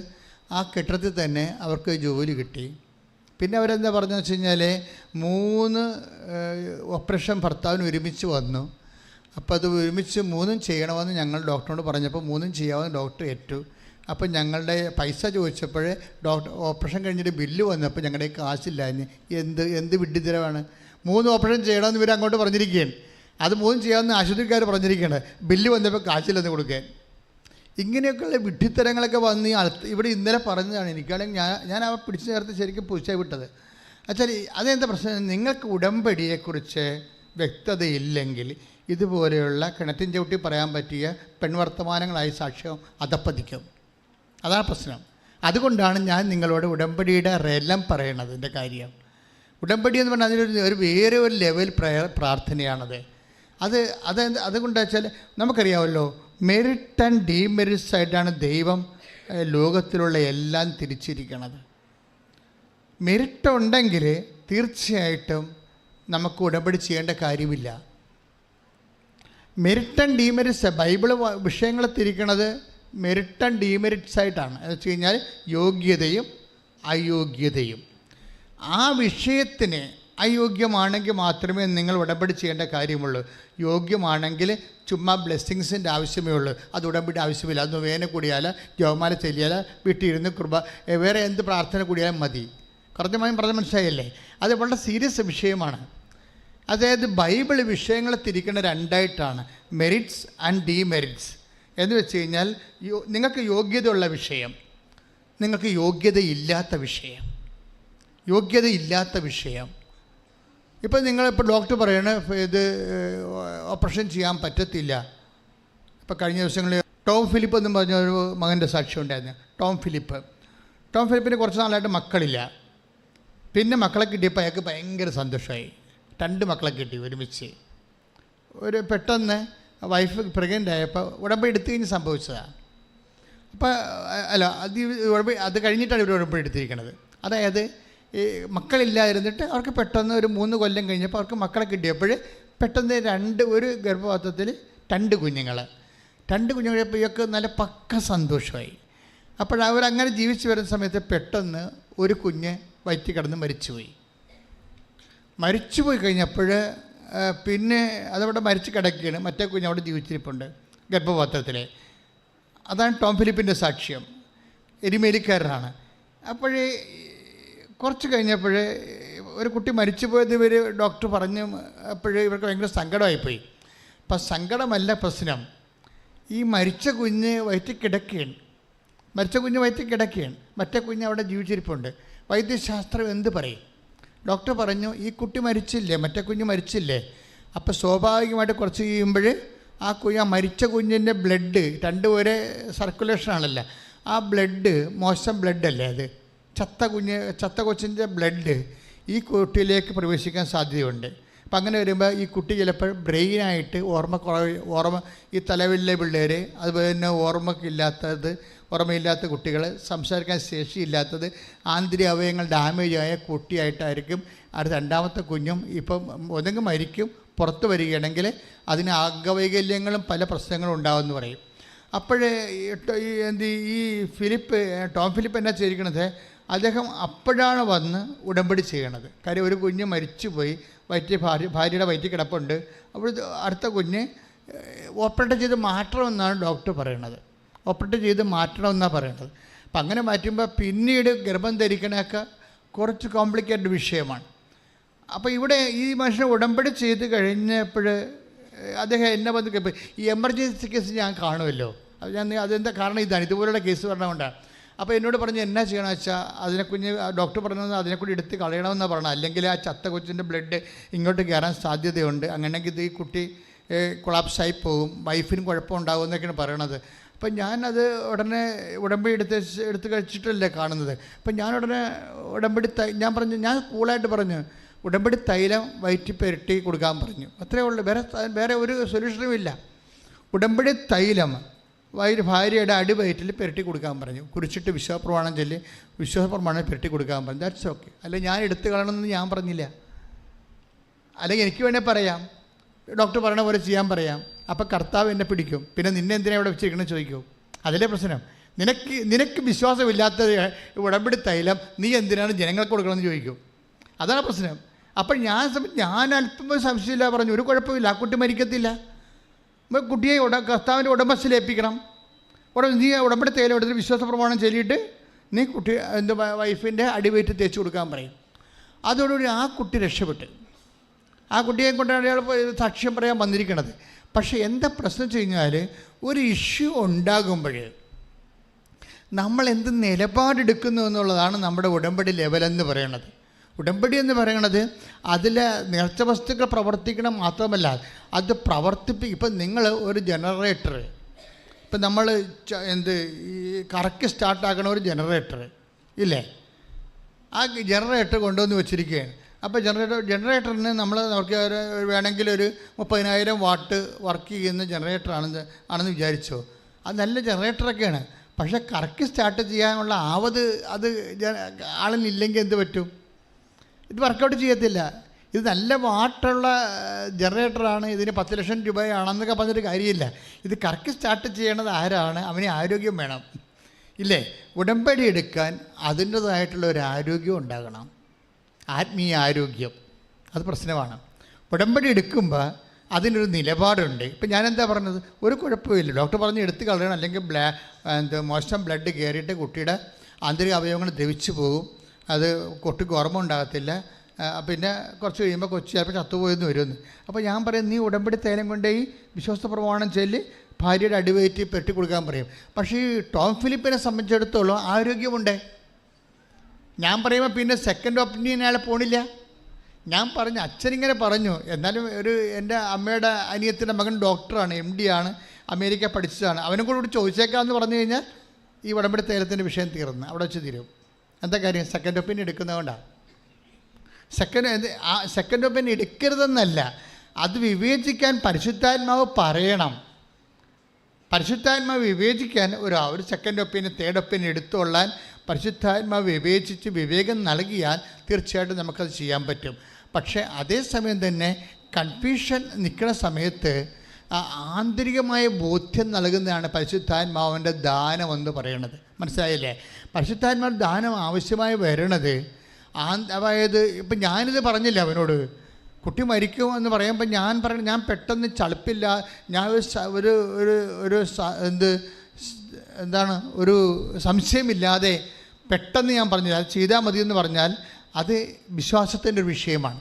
ആ കെട്ടിടത്തിൽ തന്നെ അവർക്ക് ജോലി കിട്ടി. പിന്നെ അവരെന്താ പറഞ്ഞതെന്ന് വെച്ച് കഴിഞ്ഞാൽ 3 ഓപ്പറേഷൻ ഭർത്താവിന് ഒരുമിച്ച് വന്നു. അപ്പോൾ അത് ഒരുമിച്ച് 3 ചെയ്യണമെന്ന് ഞങ്ങൾ ഡോക്ടറിനോട് പറഞ്ഞപ്പോൾ 3 ചെയ്യാമെന്ന് ഡോക്ടർ ഏറ്റു. അപ്പോൾ ഞങ്ങളുടെ പൈസ ചോദിച്ചപ്പോൾ ഡോക്ടർ ഓപ്പറേഷൻ കഴിഞ്ഞിട്ട് ബില്ല് വന്നപ്പോൾ ഞങ്ങളുടെ കാശില്ലാഞ്ഞ് എന്ത് വിഡ്ഢിത്തരമാണ്. 3 ഓപ്പറേഷൻ ചെയ്യണമെന്ന് ഇവർ അങ്ങോട്ട് പറഞ്ഞിരിക്കുകയാണ്. അത് 3 ചെയ്യാമെന്ന് ആശുപത്രിക്കാർ പറഞ്ഞിരിക്കുകയാണ്. ബില്ല് വന്നപ്പോൾ കാശില്ലെന്ന് കൊടുക്കാൻ. ഇങ്ങനെയൊക്കെയുള്ള വിഡ്ഢിത്തരങ്ങളൊക്കെ വന്ന് ഇവിടെ ഇന്നലെ പറഞ്ഞതാണ്. എനിക്കാണെങ്കിൽ ഞാൻ അവ പിടിച്ചു ചേർത്ത് ശരിക്കും പുച്ഛായി വിട്ടത്. വെച്ചാൽ അതെന്താ പ്രശ്നം? നിങ്ങൾക്ക് ഉടമ്പടിയെക്കുറിച്ച് വ്യക്തതയില്ലെങ്കിൽ ഇതുപോലെയുള്ള കിണറ്റിൻ ചവിട്ടി പറയാൻ പറ്റിയ പെൺവർത്തമാനങ്ങളായി സാക്ഷ്യം അധപ്പതിക്കും. അതാണ് പ്രശ്നം. അതുകൊണ്ടാണ് ഞാൻ നിങ്ങളോട് ഉടമ്പടിയുടെ റെലം പറയണത്. എൻ്റെ കാര്യം ഉടമ്പടി എന്ന് പറഞ്ഞാൽ അതിനൊരു വേറെ ഒരു ലെവൽ പ്രാർത്ഥനയാണത്. അതുകൊണ്ടാ വെച്ചാൽ നമുക്കറിയാമല്ലോ, മെറിറ്റ് ആൻഡ് ഡീമെറിറ്റ്സ് ആയിട്ടാണ് ദൈവം ലോകത്തിലുള്ള എല്ലാം തിരിച്ചിരിക്കുന്നത്. മെറിറ്റ് ഉണ്ടെങ്കിൽ തീർച്ചയായിട്ടും നമുക്ക് ഉടമ്പടി ചെയ്യേണ്ട കാര്യമില്ല. മെറിറ്റ് ആൻഡ് ഡീമെറിറ്റ്സ് ബൈബിൾ വിഷയങ്ങളെ തിരിക്കണത് മെറിറ്റ് ആൻഡ് ഡീമെറിറ്റ്സ് ആയിട്ടാണ്. എന്ന് വെച്ച് കഴിഞ്ഞാൽ യോഗ്യതയും അയോഗ്യതയും. ആ വിഷയത്തിന് അയോഗ്യമാണെങ്കിൽ മാത്രമേ നിങ്ങൾ ഉടമ്പടി ചെയ്യേണ്ട കാര്യമുള്ളൂ. യോഗ്യമാണെങ്കിൽ ചുമ്മാ ബ്ലെസ്സിങ്സിൻ്റെ ആവശ്യമേ ഉള്ളൂ. അത് ഉടമ്പടി ആവശ്യമില്ല. അതൊന്ന് വേന കൂടിയാൽ, ജവമാല ചെല്ലിയാൽ, വീട്ടിലിരുന്ന് വേറെ എന്ത് പ്രാർത്ഥന കൂടിയാലും മതി. കുറഞ്ഞമായും പറഞ്ഞ മനസ്സിലായല്ലേ? അത് വളരെ സീരിയസ് വിഷയമാണ്. അതായത് ബൈബിൾ വിഷയങ്ങളെ തിരിക്കുന്ന 2ആയിട്ടാണ്, മെറിറ്റ്സ് ആൻഡ് ഡീമെറിറ്റ്സ്. എന്ന് വെച്ച് കഴിഞ്ഞാൽ നിങ്ങൾക്ക് യോഗ്യതയുള്ള വിഷയം, നിങ്ങൾക്ക് യോഗ്യതയില്ലാത്ത വിഷയം. ഇപ്പോൾ നിങ്ങളിപ്പോൾ ഡോക്ടർ പറയണ ഇത് ഓപ്പറേഷൻ ചെയ്യാൻ പറ്റത്തില്ല. ഇപ്പോൾ കഴിഞ്ഞ ദിവസങ്ങളിൽ ടോം ഫിലിപ്പ് എന്നും പറഞ്ഞ ഒരു മകൻ്റെ സാക്ഷ്യം ഉണ്ടായിരുന്നു. ടോം ഫിലിപ്പിന് കുറച്ച് നാളായിട്ട് മക്കളില്ല. പിന്നെ മക്കളെ കിട്ടിയപ്പോൾ അയാൾക്ക് ഭയങ്കര സന്തോഷമായി. 2 മക്കളെ കിട്ടി ഒരുമിച്ച്. പെട്ടെന്ന് വൈഫ് പ്രഗ്നൻ്റ് ആയപ്പോൾ ഉടമ്പടി എടുത്തു കഴിഞ്ഞ് സംഭവിച്ചതാണ്. അപ്പോൾ അത് കഴിഞ്ഞിട്ടാണ് ഇവർ ഉടമ്പടി എടുത്തിരിക്കുന്നത്. അതായത് ഈ മക്കളില്ലായിരുന്നിട്ട് അവർക്ക് പെട്ടെന്ന് ഒരു 3 കൊല്ലം കഴിഞ്ഞപ്പോൾ അവർക്ക് മക്കളെ കിട്ടിയപ്പോൾ പെട്ടെന്ന് ഒരു ഗർഭപാത്രത്തിൽ 2 കുഞ്ഞുങ്ങൾ ഇവർക്ക് നല്ല പക്ക സന്തോഷമായി. അപ്പോഴവരങ്ങനെ ജീവിച്ച് വരുന്ന സമയത്ത് പെട്ടെന്ന് ഒരു കുഞ്ഞ് വയറ്റിൽ കിടന്ന് മരിച്ചുപോയി കഴിഞ്ഞപ്പോൾ പിന്നെ അതവിടെ മരിച്ച് കിടക്കുകയാണ്. മറ്റേ കുഞ്ഞ് അവിടെ ജീവിച്ചിരിപ്പുണ്ട് ഗർഭപാത്രത്തിൽ. അതാണ് ടോം ഫിലിപ്പിൻ്റെ സാക്ഷ്യം. എരിമേലിക്കാരനാണ്. അപ്പോഴേ കുറച്ച് കഴിഞ്ഞപ്പോൾ ഒരു കുട്ടി മരിച്ചു പോയത് ഇവർ ഡോക്ടർ പറഞ്ഞു. അപ്പോഴേ ഇവർക്ക് ഭയങ്കര സങ്കടമായിപ്പോയി. അപ്പം സങ്കടമല്ല പ്രശ്നം, ഈ മരിച്ച കുഞ്ഞ് വയറ്റിൽ കിടക്കുകയാണ്. മറ്റേ കുഞ്ഞ് അവിടെ ജീവിച്ചിരിപ്പുണ്ട്. വൈദ്യശാസ്ത്രം എന്ത് പറയും? ഡോക്ടർ പറഞ്ഞു, ഈ കുട്ടി മരിച്ചില്ലേ, മറ്റേ കുഞ്ഞ് മരിച്ചില്ലേ. അപ്പോൾ സ്വാഭാവികമായിട്ട് കുറച്ച് കഴിയുമ്പോൾ ആ മരിച്ച കുഞ്ഞിൻ്റെ ബ്ലഡ് 2 ഒരേ സർക്കുലേഷനാണല്ലോ. ആ ബ്ലഡ് മോശം ബ്ലഡല്ലേ, അത് ചത്ത കൊച്ചിൻ്റെ ബ്ലഡ് ഈ കുട്ടിയിലേക്ക് പ്രവേശിക്കാൻ സാധ്യതയുണ്ട്. അപ്പം അങ്ങനെ വരുമ്പോൾ ഈ കുട്ടി ചിലപ്പോൾ ബ്രെയിനായിട്ട് ഓർമ്മ ഈ തലവിലെ പിള്ളേർ, അതുപോലെ തന്നെ ഓർമ്മയില്ലാത്ത കുട്ടികൾ, സംസാരിക്കാൻ ശേഷിയില്ലാത്തത്, ആന്തരിക അവയവങ്ങൾ ഡാമേജായ കുട്ടിയായിട്ടായിരിക്കും അടുത്ത രണ്ടാമത്തെ കുഞ്ഞും ഇപ്പം ഒന്നെങ്കിൽ മരിക്കും, പുറത്ത് വരികയാണെങ്കിൽ അതിന് അംഗവൈകല്യങ്ങളും പല പ്രശ്നങ്ങളും ഉണ്ടാകുമെന്ന് പറയും. അപ്പോഴേ ഈ ടോം ഫിലിപ്പ് എന്നാ ചെയ്തിരിക്കണത്, അദ്ദേഹം അപ്പോഴാണ് വന്ന് ഉടമ്പടി ചെയ്യണത്. കാര്യം ഒരു കുഞ്ഞ് മരിച്ചുപോയി, ഭാര്യയുടെ വയറ്റിൽ കിടപ്പുണ്ട്. അപ്പോൾ അടുത്ത കുഞ്ഞ് ഓപ്പറേറ്റ് ചെയ്ത് മാറ്റണമെന്നാണ് ഡോക്ടർ പറയണത്. ഓപ്പറേറ്റ് ചെയ്ത് മാറ്റണമെന്നാണ് പറയണത്. അപ്പം അങ്ങനെ മാറ്റുമ്പോൾ പിന്നീട് ഗർഭം ധരിക്കണമൊക്കെ കുറച്ച് കോംപ്ലിക്കേറ്റഡ് വിഷയമാണ്. അപ്പോൾ ഇവിടെ ഈ മനുഷ്യനെ ഉടമ്പടി ചെയ്ത് കഴിഞ്ഞപ്പോൾ അദ്ദേഹം എന്നെ വന്ന് ഈ എമർജൻസി കേസ് ഞാൻ കാണുമല്ലോ, അതെന്താ കാരണം ഇതാണ്, ഇതുപോലുള്ള കേസ് പറഞ്ഞുകൊണ്ടാണ്. അപ്പോൾ എന്നോട് പറഞ്ഞു എന്നാ ചെയ്യണമെന്ന് വെച്ചാൽ അതിനെ കുഞ്ഞ് ഡോക്ടർ പറഞ്ഞത് അതിനെക്കൂടി എടുത്ത് കളയണമെന്നാണ് പറഞ്ഞത്, അല്ലെങ്കിൽ ആ ചത്ത കൊച്ചിൻ്റെ ബ്ലഡ് ഇങ്ങോട്ട് കയറാൻ സാധ്യതയുണ്ട്, അങ്ങനെയെങ്കിൽ ഇത് ഈ കുട്ടി കൊളാപ്സായി പോകും, വൈഫിനും കുഴപ്പമുണ്ടാകും എന്നൊക്കെയാണ് പറയണത്. അപ്പം ഞാനത് ഉടനെ ഉടമ്പടി എടുത്ത് കഴിച്ചിട്ടല്ലേ കാണുന്നത്. അപ്പം ഞാൻ ഉടനെ ഞാൻ കൂളായിട്ട് പറഞ്ഞു ഉടമ്പടി തൈലം വയറ്റി പുരട്ടി കൊടുക്കാൻ പറഞ്ഞു. അത്രയേ ഉള്ളൂ, വേറെ ഒരു സൊല്യൂഷനും ഇല്ല. ഉടമ്പടി തൈലം ഭാര്യയുടെ അടിവയറ്റിൽ പുരട്ടി കൊടുക്കാൻ പറഞ്ഞു. കുറിച്ചിട്ട് വിശ്വാസപ്രമാണം പുരട്ടി കൊടുക്കാൻ പറഞ്ഞു. That's okay. അല്ലെങ്കിൽ ഞാൻ എടുത്ത് കളയണമെന്ന് ഞാൻ പറഞ്ഞില്ല. അല്ലെങ്കിൽ എനിക്ക് വേണേൽ പറയാം, ഡോക്ടർ പറയണ പോലെ ചെയ്യാൻ പറയാം. അപ്പോൾ കർത്താവ് എന്നെ പിടിക്കും, പിന്നെ നിന്നെ എന്തിനാണ് ഇവിടെ വെച്ചിരിക്കണമെന്ന് ചോദിക്കും. അതിലെ പ്രശ്നം. നിനക്ക് വിശ്വാസമില്ലാത്ത ഉടമ്പടി തൈലം നീ എന്തിനാണ് ജനങ്ങൾക്ക് കൊടുക്കണമെന്ന് ചോദിക്കും. അതാണ് പ്രശ്നം. അപ്പം ഞാൻ അല്പം സംശയമില്ല പറഞ്ഞു, ഒരു കുഴപ്പമില്ല, ആ കുട്ടി മരിക്കത്തില്ല. കുട്ടിയെ കർത്താവിൻ്റെ ഉടമസ്ഥയിലേൽപ്പിക്കണം. നീ ഉടമ്പടി തൈലം എടുത്ത് വിശ്വാസ പ്രമാണം ചൊല്ലിയിട്ട് നീ വൈഫിൻ്റെ അടിവയറ്റ് തേച്ച് കൊടുക്കാൻ പറയും. അതോടുകൂടി ആ കുട്ടി രക്ഷപ്പെട്ട്, ആ കുട്ടിയെ കൊണ്ടാണ് അയാൾ സാക്ഷ്യം പറയാൻ വന്നിരിക്കണത്. പക്ഷേ എന്താ പ്രശ്നം വെച്ച് കഴിഞ്ഞാൽ, ഒരു ഇഷ്യൂ ഉണ്ടാകുമ്പോൾ നമ്മൾ എന്ത് നിലപാടെടുക്കുന്നു എന്നുള്ളതാണ് നമ്മുടെ ഉടമ്പടി ലെവലെന്ന് പറയണത്. ഉടമ്പടി എന്ന് പറയണത് അതിൽ നേർച്ച വസ്തുക്കൾ പ്രവർത്തിക്കണം മാത്രമല്ല, അത് ഇപ്പം നിങ്ങൾ ഒരു ജനറേറ്റർ, ഇപ്പം നമ്മൾ ഈ കറക്ക് സ്റ്റാർട്ടാക്കണ ഒരു ജനറേറ്റർ ഇല്ലേ, ആ ജനറേറ്റർ കൊണ്ടുവന്ന് വെച്ചിരിക്കുകയാണ്. അപ്പോൾ ജനറേറ്ററിന് നമുക്ക് വേണമെങ്കിൽ ഒരു 30,000 വാട്ട് വർക്ക് ചെയ്യുന്ന ജനറേറ്ററാണെന്ന് വിചാരിച്ചോ. അത് നല്ല ജനറേറ്ററൊക്കെയാണ്. പക്ഷേ കറക്റ്റ് സ്റ്റാർട്ട് ചെയ്യാനുള്ള അത് ആളിനില്ലെങ്കിൽ എന്ത് പറ്റും? ഇത് വർക്കൗട്ട് ചെയ്യത്തില്ല. ഇത് നല്ല വാട്ടുള്ള ജനറേറ്ററാണ്, ഇതിന് 10 ലക്ഷം രൂപയാണെന്നൊക്കെ പറഞ്ഞിട്ട് കാര്യമില്ല. ഇത് കറക്റ്റ് സ്റ്റാർട്ട് ചെയ്യണത് ആരാണ്? അവന് ആരോഗ്യം വേണം ഇല്ലേ? ഉടമ്പടി എടുക്കാൻ അതിൻ്റേതായിട്ടുള്ള ഒരു ആരോഗ്യം ഉണ്ടാകണം, ആത്മീയ ആരോഗ്യം. അത് പ്രശ്നമാണ്. ഉടമ്പടി എടുക്കുമ്പോൾ അതിനൊരു നിലപാടുണ്ട്. ഇപ്പം ഞാനെന്താ പറഞ്ഞത്, ഒരു കുഴപ്പമില്ല, ഡോക്ടർ പറഞ്ഞ് എടുത്ത് കളയണം, അല്ലെങ്കിൽ മോശം ബ്ലഡ് കയറിയിട്ട് കുട്ടിയുടെ ആന്തരിക അവയവങ്ങൾ ദ്രവിച്ചു പോകും, അത് കുട്ടിക്ക് ഓർമ്മ ഉണ്ടാകത്തില്ല, പിന്നെ കുറച്ച് കഴിയുമ്പോൾ കൊച്ചു ചിലപ്പോൾ ചത്തുപോയെന്ന് വരുമെന്ന്. അപ്പോൾ ഞാൻ പറയും, നീ ഉടമ്പടി തൈലം കൊണ്ട് ഈ വിശ്വാസ പ്രമാണം ചൊല്ലി ഭാര്യയുടെ അടിവയറ്റി പെട്ടി കൊടുക്കാൻ പറയും. പക്ഷേ ഈ ടോം ഫിലിപ്പിനെ സംബന്ധിച്ചിടത്തോളം ആരോഗ്യമുണ്ട്. ഞാൻ പറയുമ്പോൾ പിന്നെ സെക്കൻഡ് ഒപ്പീനിയൻ അയാൾ പോണില്ല. ഞാൻ പറഞ്ഞു, അച്ഛനിങ്ങനെ പറഞ്ഞു, എന്നാലും എൻ്റെ അമ്മയുടെ അനിയത്തിൻ്റെ മകൻ ഡോക്ടറാണ്, MD ആണ്, അമേരിക്ക പഠിച്ചതാണ്, അവനും കൂടെ ചോദിച്ചേക്കാമെന്ന് പറഞ്ഞു കഴിഞ്ഞാൽ ഈ ഉടമ്പടി തൈലത്തിൻ്റെ വിഷയം തീർന്ന് അവിടെ വെച്ച് തീരും. എന്താ കാര്യം? സെക്കൻഡ് ഒപ്പീനിയൻ എടുക്കുന്നതുകൊണ്ടാണ്. സെക്കൻഡ് ഒപ്പീനിയൻ എടുക്കരുതെന്നല്ല, അത് വിവേചിക്കാൻ പരിശുദ്ധാത്മാവ് പറയണം. പരിശുദ്ധാത്മാവ് വിവേചിക്കാൻ ഒരു സെക്കൻഡ് ഒപ്പീനിയൻ തേർഡ് ഒപ്പീനിയൻ എടുത്തുകൊള്ളാൻ പരിശുദ്ധാത്മാവ് വിവേചിച്ച് വിവേകം നൽകിയാൽ തീർച്ചയായിട്ടും നമുക്കത് ചെയ്യാൻ പറ്റും. പക്ഷേ അതേസമയം തന്നെ കൺഫ്യൂഷൻ നിൽക്കുന്ന സമയത്ത് ആന്തരികമായ ബോധ്യം നൽകുന്നതാണ് പരിശുദ്ധാത്മാവിൻ്റെ ദാനമെന്ന് പറയണത്. മനസ്സിലായില്ലേ? പരിശുദ്ധാത്മാവ് ദാനം ആവശ്യമായി വരണത് അതായത് ഇപ്പം ഞാനിത് പറഞ്ഞില്ല അവനോട്, കുട്ടി മരിക്കും എന്ന് പറയുമ്പോൾ ഞാൻ പെട്ടെന്ന് ചളുപ്പില്ല, ഞാൻ ഒരു സംശയമില്ലാതെ പെട്ടെന്ന് ഞാൻ പറഞ്ഞില്ല, അത് ചെയ്താൽ മതിയെന്ന് പറഞ്ഞാൽ അത് വിശ്വാസത്തിൻ്റെ ഒരു വിഷയമാണ്.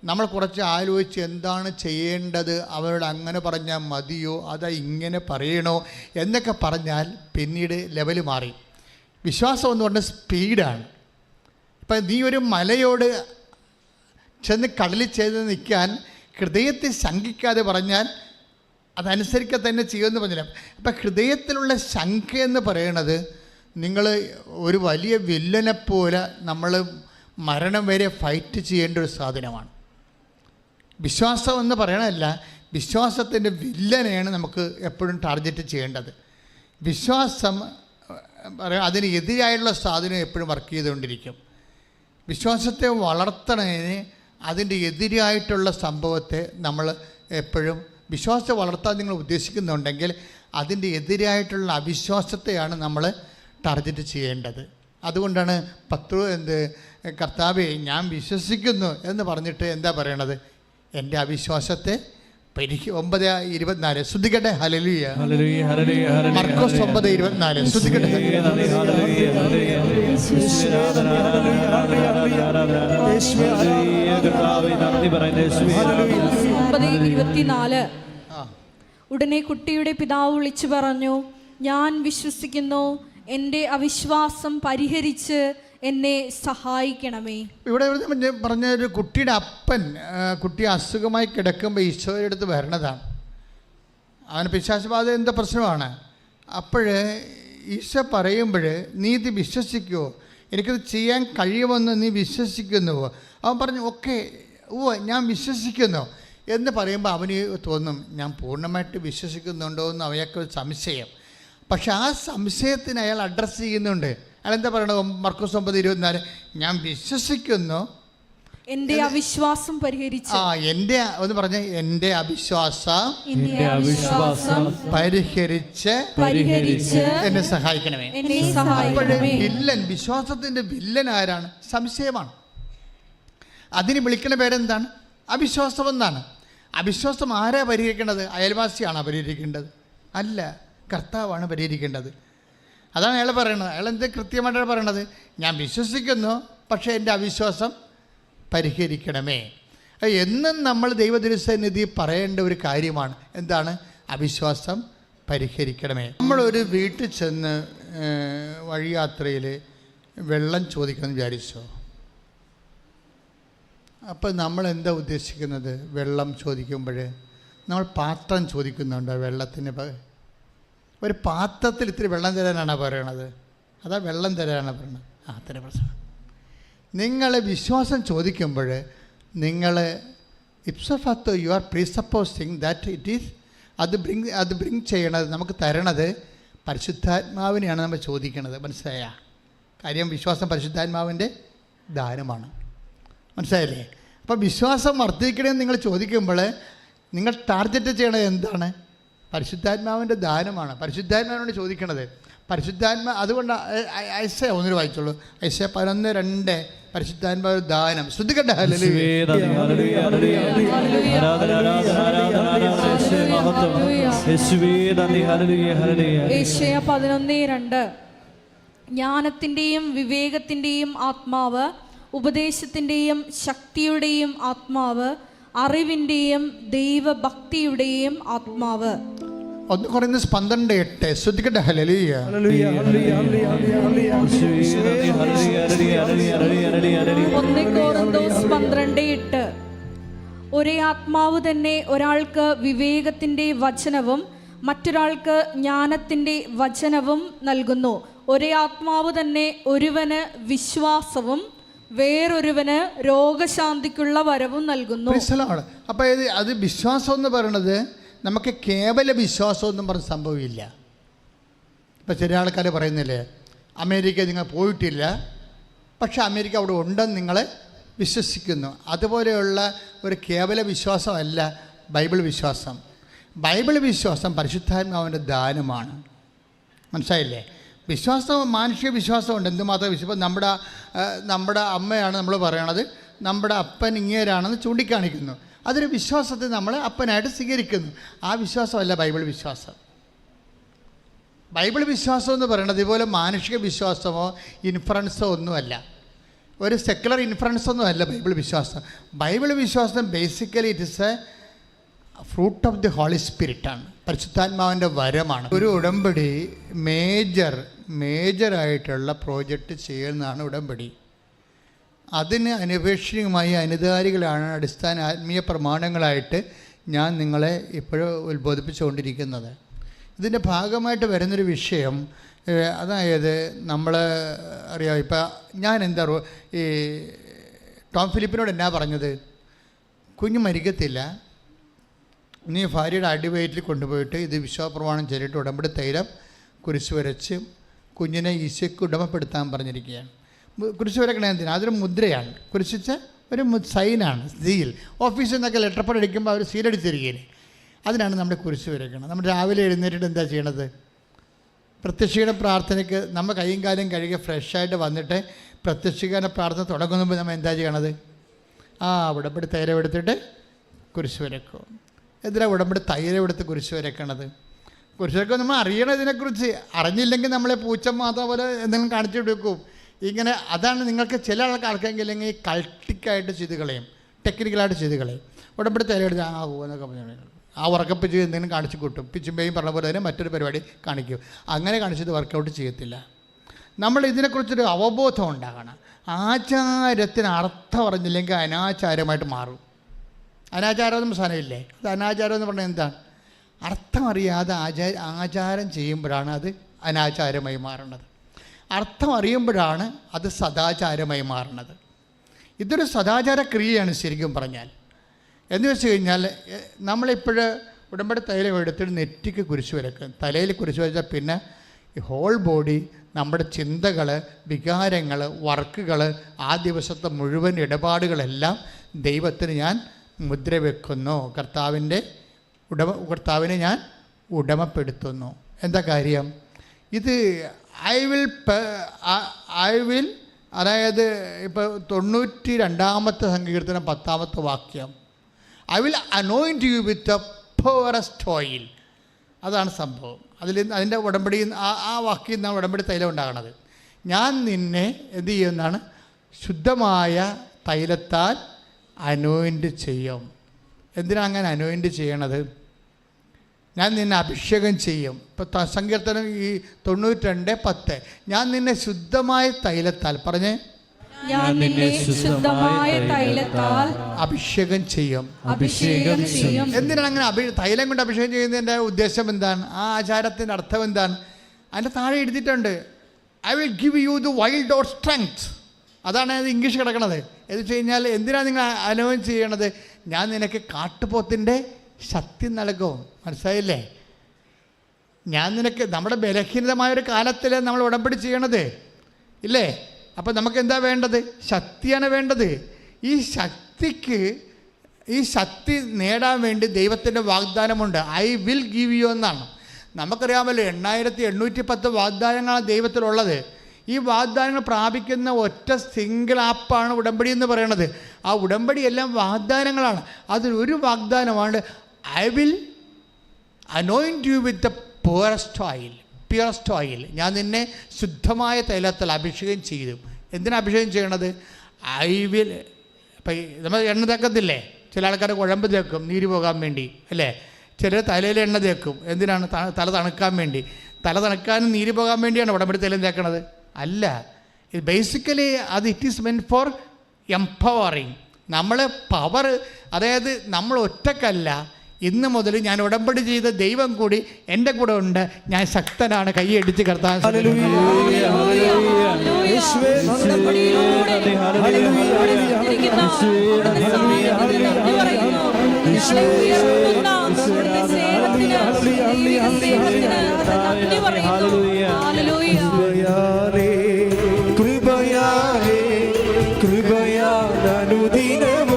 നമ്മൾ കുറച്ച് ആലോചിച്ച് എന്താണ് ചെയ്യേണ്ടത്, അവരോട് അങ്ങനെ പറഞ്ഞാൽ മതിയോ അതാ ഇങ്ങനെ പറയണോ എന്നൊക്കെ പറഞ്ഞാൽ പിന്നീട് ലെവൽ മാറി. വിശ്വാസം എന്ന് പറഞ്ഞാൽ സ്പീഡാണ്. ഇപ്പം നീ ഒരു മലയോട് ചെന്ന് കടലിൽ ചെയ്ത് നിൽക്കാൻ ഹൃദയത്തിൽ ശങ്കിക്കാതെ പറഞ്ഞാൽ അതനുസരിക്കുക തന്നെ ചെയ്യുമെന്ന് പറഞ്ഞില്ല. അപ്പം ഹൃദയത്തിലുള്ള ശങ്ക എന്ന് പറയണത് നിങ്ങൾ ഒരു വലിയ വില്ലനെപ്പോലെ നമ്മൾ മരണം വരെ ഫൈറ്റ് ചെയ്യേണ്ട ഒരു സാധനമാണ്. വിശ്വാസം എന്ന് പറയണതല്ല, വിശ്വാസത്തിൻ്റെ വില്ലനെയാണ് നമുക്ക് എപ്പോഴും ടാർഗറ്റ് ചെയ്യേണ്ടത്. വിശ്വാസം പറയാം അതിന് എതിരായുള്ള സാധനം എപ്പോഴും വർക്ക് ചെയ്തുകൊണ്ടിരിക്കും. വിശ്വാസത്തെ വളർത്തണതിന് അതിൻ്റെ എതിരായിട്ടുള്ള സംഭവത്തെ നമ്മൾ എപ്പോഴും, വിശ്വാസത്തെ വളർത്താൻ നിങ്ങൾ ഉദ്ദേശിക്കുന്നുണ്ടെങ്കിൽ അതിൻ്റെ എതിരായിട്ടുള്ള അവിശ്വാസത്തെയാണ് നമ്മൾ ടാർഗറ്റ് ചെയ്യേണ്ടത്. അതുകൊണ്ടാണ് കർത്താവേ ഞാൻ വിശ്വസിക്കുന്നു എന്ന് പറഞ്ഞിട്ട് എന്താ പറയണത്? എൻ്റെ അവിശ്വാസത്തെ 9:24 ശ്രദ്ധിക്കട്ടെ. ഹല്ലേലൂയ. മർക്കോസ് 9:24 ശ്രദ്ധിക്കട്ടെ. 9:24 ഉടനെ കുട്ടിയുടെ പിതാവ് വിളിച്ചു പറഞ്ഞു, ഞാൻ വിശ്വസിക്കുന്നു, എൻ്റെ അവിശ്വാസം പരിഹരിച്ച് എന്നെ സഹായിക്കണമേ. ഇവിടെ പറഞ്ഞ ഒരു കുട്ടിയുടെ അപ്പൻ കുട്ടി അസുഖമായി കിടക്കുമ്പോൾ ഈശോയുടെ അടുത്ത് വരണതാണ്. അവന് പിശാചബാധ എന്താ പ്രശ്നമാണ്. അപ്പോൾ ഈശോ പറയുമ്പോൾ നീ ഇത് വിശ്വസിക്കുമോ, എനിക്കത് ചെയ്യാൻ കഴിയുമെന്ന് നീ വിശ്വസിക്കുന്നുവോ? അവൻ പറഞ്ഞു ഓക്കെ, ഞാൻ വിശ്വസിക്കുന്നു എന്ന് പറയുമ്പോൾ അവന് തോന്നും ഞാൻ പൂർണ്ണമായിട്ട് വിശ്വസിക്കുന്നുണ്ടോ എന്ന് അവയൊക്കെ സംശയം. പക്ഷെ ആ സംശയത്തിന് അയാൾ അഡ്രസ്സ് ചെയ്യുന്നുണ്ട്. അയാൾ എന്താ പറയണത്? മർക്കോസ് 9:24 ഞാൻ വിശ്വസിക്കുന്നു, എൻ്റെ അവിശ്വാസം പരിഹരിച്ച്. എൻ്റെ ഒന്ന് പറഞ്ഞ എൻ്റെ അവിശ്വാസം പരിഹരിച്ച് എന്നെ സഹായിക്കണമേ. വില്ലൻ, വിശ്വാസത്തിൻ്റെ വില്ലൻ ആരാണ്? സംശയമാണ്. അതിന് വിളിക്കുന്ന പേരെന്താണ്? അവിശ്വാസം എന്നാണ്. അവിശ്വാസം ആരാ പരിഹരിക്കേണ്ടത്? അയൽവാസിയാണോ പരിഹരിക്കേണ്ടത്? അല്ല, കർത്താവാണ് പരിഹരിക്കേണ്ടത്. അതാണ് അയാൾ പറയണത്. അയാൾ എന്ത് കൃത്യമായിട്ടാണ് പറയണത്? ഞാൻ വിശ്വസിക്കുന്നു, പക്ഷേ എൻ്റെ അവിശ്വാസം പരിഹരിക്കണമേ. എന്നും നമ്മൾ ദൈവതിരുസന്നിധി പറയേണ്ട ഒരു കാര്യമാണ്. എന്താണ്? അവിശ്വാസം പരിഹരിക്കണമേ. നമ്മളൊരു വീട്ടിൽ ചെന്ന് വഴിയാത്രയിൽ വെള്ളം ചോദിക്കണമെന്ന് വിചാരിച്ചോ? അപ്പോൾ നമ്മൾ എന്താ ഉദ്ദേശിക്കുന്നത്? വെള്ളം ചോദിക്കുമ്പോൾ നമ്മൾ പാത്രം ചോദിക്കുന്നുണ്ട്. വെള്ളത്തിന് ഒരു പാത്രത്തിൽ ഇത്തിരി വെള്ളം തരാനാണ് പറയണത്, അതാ വെള്ളം തരാനാണ് പറയണത്. അത്ര പ്രശ്നം. നിങ്ങൾ വിശ്വാസം ചോദിക്കുമ്പോൾ നിങ്ങൾ ഇപ്സഫാത്തോ you are presupposing that it is അത് ബ്രിങ് ചെയ്യണത്, നമുക്ക് തരണത് പരിശുദ്ധാത്മാവിനെയാണ് നമ്മൾ ചോദിക്കണത്. മനസ്സിലായ കാര്യം? വിശ്വാസം പരിശുദ്ധാത്മാവിൻ്റെ ദാനമാണ്. മനസ്സിലായില്ലേ? അപ്പോൾ വിശ്വാസം വർദ്ധിക്കണമെന്ന് നിങ്ങൾ ചോദിക്കുമ്പോൾ നിങ്ങൾ ടാർഗറ്റ് ചെയ്യണത് എന്താണ്? പരിശുദ്ധാത്മാവിൻ്റെ ദാനമാണ്. പരിശുദ്ധാത്മാവിനോട് ചോദിക്കണത് പരിശുദ്ധാത്മാ. അതുകൊണ്ട് ഐസയ 1 വായിച്ചോളൂ. ഐസയ 11:2 പരിശുദ്ധാത്മാവ് ദാനം. ശ്രദ്ധിക്കട്ടെ. യേശയ്യ 11:2 ജ്ഞാനത്തിൻ്റെയും വിവേകത്തിൻ്റെയും ആത്മാവ്, ഉപദേശത്തിൻ്റെയും ശക്തിയുടെയും ആത്മാവ്, അറിവിൻ്റെയും ദൈവഭക്തിയുടെയും ആത്മാവ്. 1 Corinthians 12:8 ശ്രദ്ധിക്കട്ടെ. ഹല്ലേലൂയ. 1 Corinthians 12:8 ഒരേ ആത്മാവ് തന്നെ ഒരാൾക്ക് വിവേകത്തിൻ്റെ വചനവും മറ്റൊരാൾക്ക് ജ്ഞാനത്തിൻ്റെ വചനവും നൽകുന്നു. ഒരേ ആത്മാവ് തന്നെ ഒരുവന് വിശ്വാസവും വേറൊരുവന് രോഗശാന്തിക്കുള്ള വരവും നൽകുന്നു. അപ്പോൾ അത് വിശ്വാസം എന്ന് പറയുന്നത് നമുക്ക് കേവല വിശ്വാസമൊന്നും പറഞ്ഞ സംഭവമില്ല. ഇപ്പം ചില ആൾക്കാർ പറയുന്നില്ലേ, അമേരിക്ക നിങ്ങൾ പോയിട്ടില്ല, പക്ഷെ അമേരിക്ക അവിടെ ഉണ്ടെന്ന് നിങ്ങൾ വിശ്വസിക്കുന്നു. അതുപോലെയുള്ള ഒരു കേവല വിശ്വാസമല്ല ബൈബിൾ വിശ്വാസം. ബൈബിൾ വിശ്വാസം പരിശുദ്ധാത്മാവിൻ്റെ ദാനമാണ്. മനസ്സിലായില്ലേ? വിശ്വാസം, മാനുഷിക വിശ്വാസമുണ്ട്. എന്തുമാത്രം വിശ്വാസം. നമ്മുടെ അമ്മയാണ് നമ്മൾ പറയണത്, നമ്മുടെ അപ്പൻ ഇങ്ങേരാണെന്ന് ചൂണ്ടിക്കാണിക്കുന്നു. അതൊരു വിശ്വാസത്തെ നമ്മൾ അപ്പനായിട്ട് സ്വീകരിക്കുന്നു. ആ വിശ്വാസമല്ല ബൈബിൾ വിശ്വാസം. ബൈബിൾ വിശ്വാസം എന്ന് പറയുന്നത് ഇതുപോലെ മാനുഷിക വിശ്വാസമോ ഇൻഫറൻസോ ഒന്നുമല്ല, ഒരു സെക്കുലർ ഇൻഫറൻസൊന്നും അല്ല ബൈബിൾ വിശ്വാസം. ബൈബിൾ വിശ്വാസം basically it is a fruit of the holy സ്പിരിറ്റാണ്, പരിശുദ്ധാത്മാവിൻ്റെ വരമാണ്. ഒരു ഉടമ്പടി മേജറായിട്ടുള്ള പ്രോജക്റ്റ് ചെയ്യുന്നതാണ് ഉടമ്പടി. അതിന് അനപേക്ഷിതമായി അനുധാരികളാണ് അടിസ്ഥാന ആത്മീയ പ്രമാണങ്ങളായിട്ട് ഞാൻ നിങ്ങളെ ഇപ്പോഴും ഉത്ബോധിപ്പിച്ചുകൊണ്ടിരിക്കുന്നത്. ഇതിൻ്റെ ഭാഗമായിട്ട് വരുന്നൊരു വിഷയം, അതായത് നമ്മൾ അറിയാം, ഇപ്പം ഞാൻ ഈ ടോം ഫിലിപ്പിനോട് എന്നാ പറഞ്ഞത്? കുഞ്ഞ് മരിക്കത്തില്ല, നീ ഭാര്യയുടെ അടിവയറ്റിൽ കൊണ്ടുപോയിട്ട് ഇത് വിശ്വാസപ്രമാണം ചൊല്ലിയിട്ട് ഉടമ്പടി തൈലം കുരിശ് വരച്ച് കുഞ്ഞിനെ ഈശോയ്ക്ക് ഉടമപ്പെടുത്താൻ പറഞ്ഞിരിക്കുകയാണ്. കുരിശ് വരക്കണേ എന്തിനാണ്? അതൊരു മുദ്രയാണ്. കുരിശിച്ച ഒരു സൈനാണ്, സീൽ. ഓഫീസിൽ നിന്നൊക്കെ ലെറ്റർ പഡ് അടിക്കുമ്പോൾ അവർ സീലടിച്ചിരിക്കുകയില്ലേ, അതിനാണ് നമ്മുടെ കുരിശ് വരയ്ക്കണം. നമ്മൾ രാവിലെ എഴുന്നേറ്റിട്ട് എന്താ ചെയ്യണത്? പ്രത്യക്ഷീകരണ പ്രാർത്ഥനയ്ക്ക് നമ്മൾ കൈയും കാലും കഴുകി ഫ്രഷായിട്ട് വന്നിട്ട് പ്രത്യക്ഷീകരണ പ്രാർത്ഥന തുടങ്ങുമ്പോൾ നമ്മൾ എന്താ ചെയ്യണത്? ഉടമ്പടി തൈലം എടുത്തിട്ട് കുരിശ് വരക്കും. എന്തിനാണ് ഉടമ്പടി തൈലം എടുത്ത് കുരിശ് വരക്കണത്? കുരിശ് വരക്കുമ്പോൾ നമ്മൾ അറിയണം ഇതിനെക്കുറിച്ച്. അറിഞ്ഞില്ലെങ്കിൽ നമ്മളെ പൂച്ചമാത പോലെ എന്തെങ്കിലും കാണിച്ചു കൊടുക്കും. ഇങ്ങനെ അതാണ് നിങ്ങൾക്ക് ചില ആൾക്കാർക്കെങ്കിൽ ഈ കൾട്ടിക്കായിട്ട് ചെയ്ത് കളയും, ടെക്നിക്കലായിട്ട് ചെയ്ത് കളയും. ഉടമ്പടി തൈലം എടുത്ത് എന്നൊക്കെ പറഞ്ഞു ഉറക്കപ്പിച്ച് എന്തെങ്കിലും കാണിച്ച് കൂട്ടും. പിച്ചുമ്പയും പറഞ്ഞ പോലെ തന്നെ മറ്റൊരു പരിപാടി കാണിക്കും. അങ്ങനെ കാണിച്ചത് വർക്കൗട്ട് ചെയ്യത്തില്ല. നമ്മൾ ഇതിനെക്കുറിച്ചൊരു അവബോധം ഉണ്ടാകണം. ആചാരത്തിന് അർത്ഥം അറിഞ്ഞില്ലെങ്കിൽ അനാചാരമായിട്ട് മാറും. അനാചാരമൊന്നും സാധനമില്ലേ? അത് അനാചാരം എന്ന് പറഞ്ഞാൽ എന്താണ്? അർത്ഥം അറിയാതെ ആചാരം ചെയ്യുമ്പോഴാണ് അത് അനാചാരമായി മാറുന്നത്. അർത്ഥം അറിയുമ്പോഴാണ് അത് സദാചാരമായി മാറുന്നത്. ഇതൊരു സദാചാര ക്രിയയാണ് ശരിക്കും പറഞ്ഞാൽ. എന്ന് വെച്ച് കഴിഞ്ഞാൽ നമ്മളിപ്പോൾ ഉടമ്പടി തൈലം എടുത്തിട്ട് നെറ്റിക്ക് കുരിശ് വരക്കും. തലയിൽ കുരിശ് വരച്ചാൽ പിന്നെ ഈ ഹോൾ ബോഡി, നമ്മുടെ ചിന്തകൾ, വികാരങ്ങൾ, വർക്കുകൾ, ആ ദിവസത്തെ മുഴുവൻ ഇടപാടുകളെല്ലാം ദൈവത്തിന് ഞാൻ മുദ്ര വെക്കുന്നു. കർത്താവിനെ ഞാൻ ഉടമപ്പെടുത്തുന്നു. എന്താ കാര്യം? ഇത് ഐ വിൽ അതായത് ഇപ്പോൾ 92-ാമത്തെ സങ്കീർത്തനം 10-ാമത്തെ വാക്യം, I will anoint you with the purest oil. അതാണ് സംഭവം. അതിൻ്റെ ഉടമ്പടി ആ വാക്കിൽ നിന്നാണ് ഉടമ്പടി തൈലം ഉണ്ടാകണത്. ഞാൻ നിന്നെ എന്ത് ചെയ്യുമെന്നാണ്? ശുദ്ധമായ തൈലത്താൽ അനോയിൻറ്റ് ചെയ്യും. എന്തിനാണ് അങ്ങനെ അനോയിൻറ്റ് ചെയ്യണത്? ഞാൻ നിന്നെ അഭിഷേകം ചെയ്യും. ഇപ്പോൾ സങ്കീർത്തനം ഈ 92:10, ഞാൻ നിന്നെ ശുദ്ധമായ തൈലത്താൽ, പറഞ്ഞേ, ഞാൻ നിന്നെ ശുദ്ധമായ തൈലത്താൽ അഭിഷേകം ചെയ്യും. എന്തിനാണ് അങ്ങനെ തൈലം കൊണ്ട് അഭിഷേകം ചെയ്യുന്നതിൻ്റെ ഉദ്ദേശം എന്താണ്? ആ ആചാരത്തിൻ്റെ അർത്ഥം എന്താണ്? അതിൻ്റെ താഴെ എഴുതിയിട്ടുണ്ട്, I will give you the wild or strength. അതാണ് അത് ഇംഗ്ലീഷ് കിടക്കണത്. എന്ന് വെച്ച് കഴിഞ്ഞാൽ എന്തിനാണ് നിങ്ങൾ അനുഭവം ചെയ്യണത്? ഞാൻ നിനക്ക് കാട്ടുപോത്തിൻ്റെ ശക്തി നൽകും. മനസ്സിലായില്ലേ? ഞാൻ നിനക്ക്, നമ്മുടെ ബലഹീനതമായൊരു കാലത്തിൽ നമ്മൾ ഉടമ്പടി ചെയ്യണത് ഇല്ലേ? അപ്പം നമുക്ക് എന്താ വേണ്ടത്? ശക്തിയാണ് വേണ്ടത്. ഈ ശക്തി നേടാൻ വേണ്ടി ദൈവത്തിൻ്റെ വാഗ്ദാനമുണ്ട്. ഐ വിൽ ഗിവ് യു എന്നാണ്. നമുക്കറിയാമല്ലോ 8810 വാഗ്ദാനങ്ങളാണ് ദൈവത്തിലുള്ളത്. ഈ വാഗ്ദാനങ്ങൾ പ്രാപിക്കുന്ന ഒറ്റ സിംഗിൾ ആപ്പാണ് ഉടമ്പടി എന്ന് പറയുന്നത്. ആ ഉടമ്പടി എല്ലാം വാഗ്ദാനങ്ങളാണ്. അതിലൊരു വാഗ്ദാനമാണ് I will anoint you with the purest oil. ഞാൻ നിന്നെ ശുദ്ധമായ തൈലത്താൽ അഭിഷേകം ചെയ്തു. എന്തിനാണ് അഭിഷേകം ചെയ്യണത്? I will. ഇപ്പം നമ്മൾ എണ്ണ തേക്കത്തില്ലേ? ചില ആൾക്കാർ കുഴമ്പ് തേക്കും നീര് പോകാൻ വേണ്ടി അല്ലേ? ചിലർ തലയിൽ എണ്ണ തേക്കും. എന്തിനാണ്? തല തണുക്കാൻ വേണ്ടി. തല തണുക്കാനും നീര് പോകാൻ വേണ്ടിയാണ് ഉടമ്പടി തൈലം തേക്കണത്? അല്ല. ഇത് basically it is meant four empowering. നമ്മൾ പവർ, അതായത് നമ്മൾ ഒറ്റക്കല്ല. ഇന്ന് മുതൽ ഞാൻ ഉടമ്പടി ചെയ്ത ദൈവം കൂടി എൻ്റെ കൂടെ ഉണ്ട്. ഞാൻ ശക്തനാണ്. കൈയടിച്ച് കർത്താൻ കൃപയാലേ അനുദിനം